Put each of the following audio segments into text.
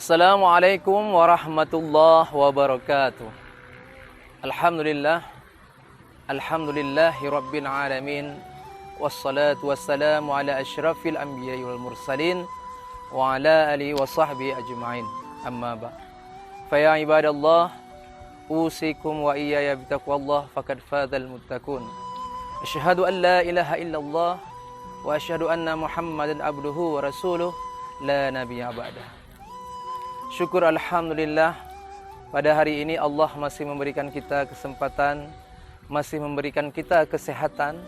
Assalamualaikum warahmatullahi wabarakatuh. Alhamdulillah, alhamdulillahi rabbil alamin. Wassalatu wassalamu ala asyrafil anbiya'i wal mursalin wa ala alihi wa sahbihi ajma'in. Amma ba'. Fa ya ibadallah, usikum wa iyaya bitaqwallah faqad fadhal muttaqun. Asyhadu an la ilaha illallah wa asyhadu anna Muhammadan abduhu wa rasuluh la nabiyya ba'dah. Syukur alhamdulillah, pada hari ini Allah masih memberikan kita kesempatan, masih memberikan kita kesehatan,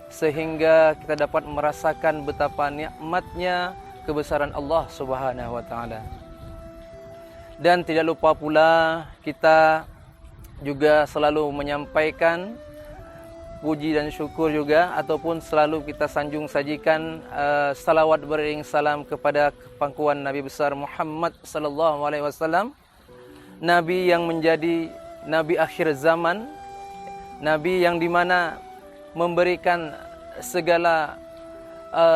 sehingga kita dapat merasakan betapa nikmatnya kebesaran Allah Subhanahu wa taala. Dan tidak lupa pula kita juga selalu menyampaikan puji dan syukur juga, ataupun selalu kita sanjung sajikan salawat beriring salam kepada pangkuan Nabi besar Muhammad sallallahu alaihi wasallam, Nabi yang menjadi Nabi akhir zaman, Nabi yang dimana memberikan segala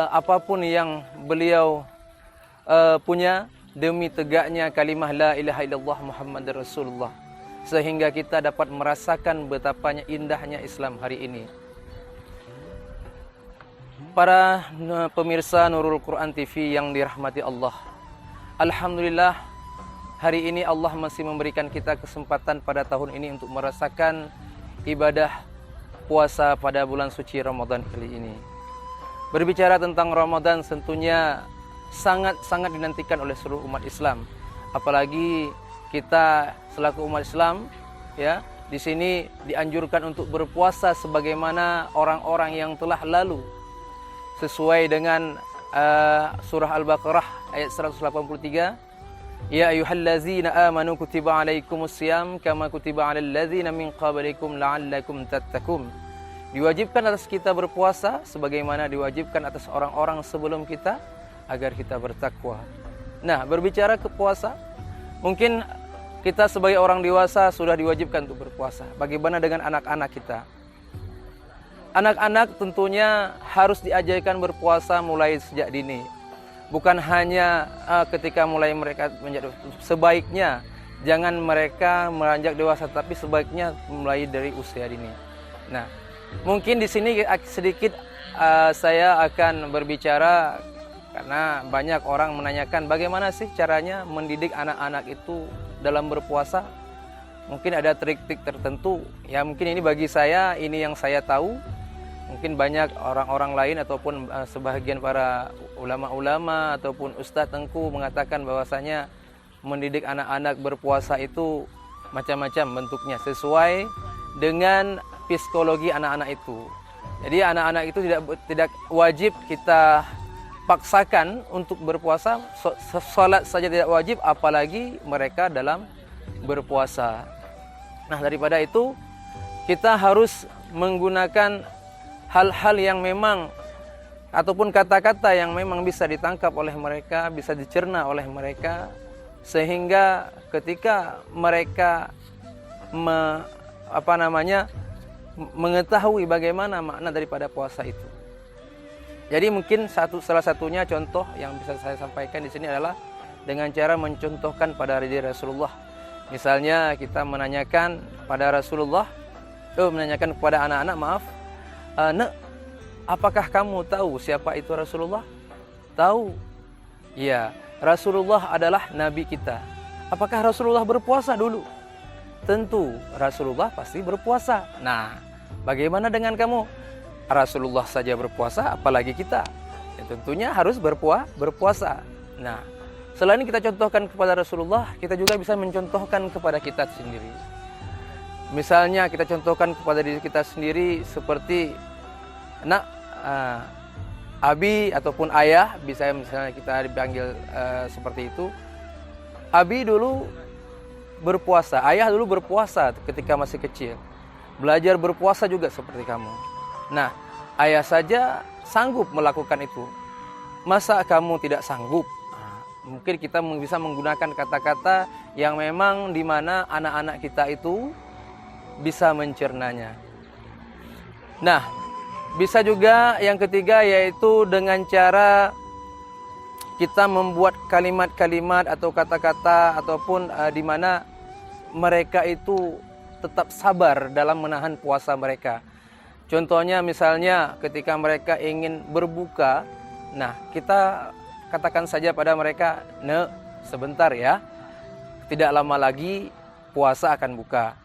apapun yang beliau punya demi tegaknya kalimah la ilaha illallah Muhammadar Rasulullah, sehingga kita dapat merasakan betapanya indahnya Islam hari ini. Para pemirsa Nurul Quran TV yang dirahmati Allah, alhamdulillah hari ini Allah masih memberikan kita kesempatan pada tahun ini untuk merasakan ibadah puasa pada bulan suci Ramadan kali ini. Berbicara tentang Ramadan tentunya sangat-sangat dinantikan oleh seluruh umat Islam, apalagi kita selaku umat Islam, ya, di sini dianjurkan untuk berpuasa sebagaimana orang-orang yang telah lalu, sesuai dengan surah Al-Baqarah ayat 183. Ya ayyuhallazina amanu kutiba alaikumusiyam kama kutiba alal ladzina min qablikum la'allakum tattaqun. Diwajibkan atas kita berpuasa sebagaimana diwajibkan atas orang-orang sebelum kita agar kita bertakwa. Nah, berbicara ke puasa, mungkin kita sebagai orang dewasa sudah diwajibkan untuk berpuasa. Bagaimana dengan anak-anak kita? Anak-anak tentunya harus diajarkan berpuasa mulai sejak dini. Bukan hanya ketika mulai mereka menjadi, sebaiknya jangan mereka meranjak dewasa, tapi sebaiknya mulai dari usia dini. Nah, mungkin di sini sedikit saya akan berbicara karena banyak orang menanyakan bagaimana sih caranya mendidik anak-anak itu dalam berpuasa. Mungkin ada trik-trik tertentu. Ya mungkin ini bagi saya, ini yang saya tahu. Mungkin banyak orang-orang lain ataupun sebahagian para ulama-ulama ataupun ustadz tengku mengatakan bahwasanya mendidik anak-anak berpuasa itu macam-macam bentuknya sesuai dengan psikologi anak-anak itu. Jadi anak-anak itu tidak wajib kita paksakan untuk berpuasa. Salat saja tidak wajib, apalagi mereka dalam berpuasa. Nah, daripada itu kita harus menggunakan hal-hal yang memang ataupun kata-kata yang memang bisa ditangkap oleh mereka, bisa dicerna oleh mereka, sehingga ketika mereka mengetahui bagaimana makna daripada puasa itu. Jadi mungkin salah satunya contoh yang bisa saya sampaikan di sini adalah dengan cara mencontohkan pada diri Rasulullah. Misalnya kita menanyakan pada Rasulullah, menanyakan kepada anak-anak, "Nak, apakah kamu tahu siapa itu Rasulullah?" "Tahu." "Ya, Rasulullah adalah nabi kita." "Apakah Rasulullah berpuasa dulu?" "Tentu, Rasulullah pasti berpuasa." "Nah, bagaimana dengan kamu?" "Rasulullah saja berpuasa, apalagi kita." Ya, tentunya harus berpuasa. Nah, selain kita contohkan kepada Rasulullah, kita juga bisa mencontohkan kepada kita sendiri. Misalnya kita contohkan kepada diri kita sendiri seperti abi ataupun ayah, bisa misalnya kita dipanggil seperti itu. Abi dulu berpuasa, ayah dulu berpuasa ketika masih kecil. Belajar berpuasa juga seperti kamu. Nah, ayah saja sanggup melakukan itu. Masa kamu tidak sanggup? Mungkin kita bisa menggunakan kata-kata yang memang di mana anak-anak kita itu bisa mencernanya. Nah, bisa juga yang ketiga yaitu dengan cara kita membuat kalimat-kalimat atau kata-kata ataupun di mana mereka itu tetap sabar dalam menahan puasa mereka. Contohnya misalnya ketika mereka ingin berbuka, nah kita katakan saja pada mereka, sebentar ya, tidak lama lagi puasa akan buka.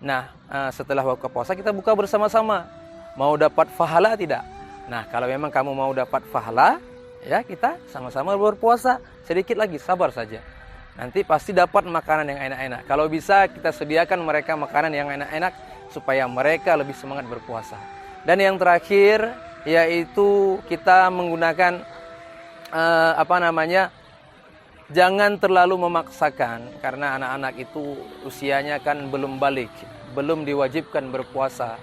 Nah setelah buka puasa kita buka bersama-sama. Mau dapat pahala tidak? Nah kalau memang kamu mau dapat pahala, ya kita sama-sama berpuasa, sedikit lagi, sabar saja. Nanti pasti dapat makanan yang enak-enak. Kalau bisa kita sediakan mereka makanan yang enak-enak supaya mereka lebih semangat berpuasa. Dan yang terakhir yaitu kita menggunakan jangan terlalu memaksakan, karena anak-anak itu usianya kan belum balik, belum diwajibkan berpuasa.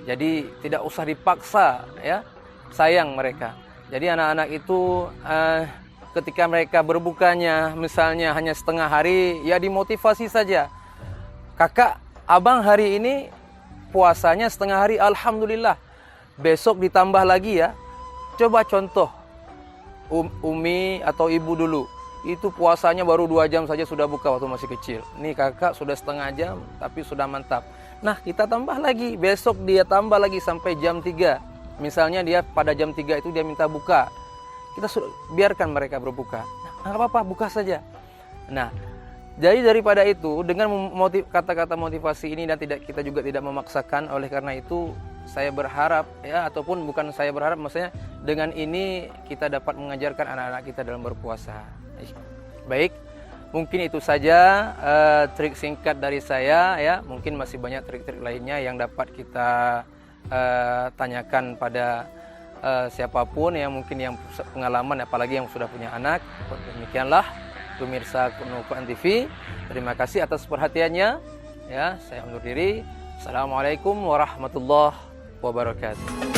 Jadi tidak usah dipaksa ya, sayang mereka. Jadi anak-anak itu ketika mereka berbukanya misalnya hanya setengah hari, ya dimotivasi saja. Kakak, abang hari ini puasanya setengah hari, alhamdulillah. Besok ditambah lagi ya. Coba contoh Umi atau ibu dulu, itu puasanya baru 2 jam saja sudah buka waktu masih kecil. Nih kakak sudah setengah jam tapi sudah mantap. Nah kita tambah lagi, besok dia tambah lagi sampai jam 3. Misalnya dia pada jam 3 itu dia minta buka, kita biarkan mereka berbuka. Nah, nggak apa-apa, buka saja. Nah, jadi daripada itu dengan kata-kata motivasi ini dan kita juga tidak memaksakan. Oleh karena itu saya berharap ya, ataupun bukan saya berharap, maksudnya dengan ini kita dapat mengajarkan anak-anak kita dalam berpuasa. Baik, mungkin itu saja trik singkat dari saya ya. Mungkin masih banyak trik-trik lainnya yang dapat kita tanyakan pada siapapun yang mungkin yang pengalaman, apalagi yang sudah punya anak. Demikianlah pemirsa Quran TV. Terima kasih atas perhatiannya. Ya, saya undur diri. Assalamualaikum warahmatullahi wabarakatuh.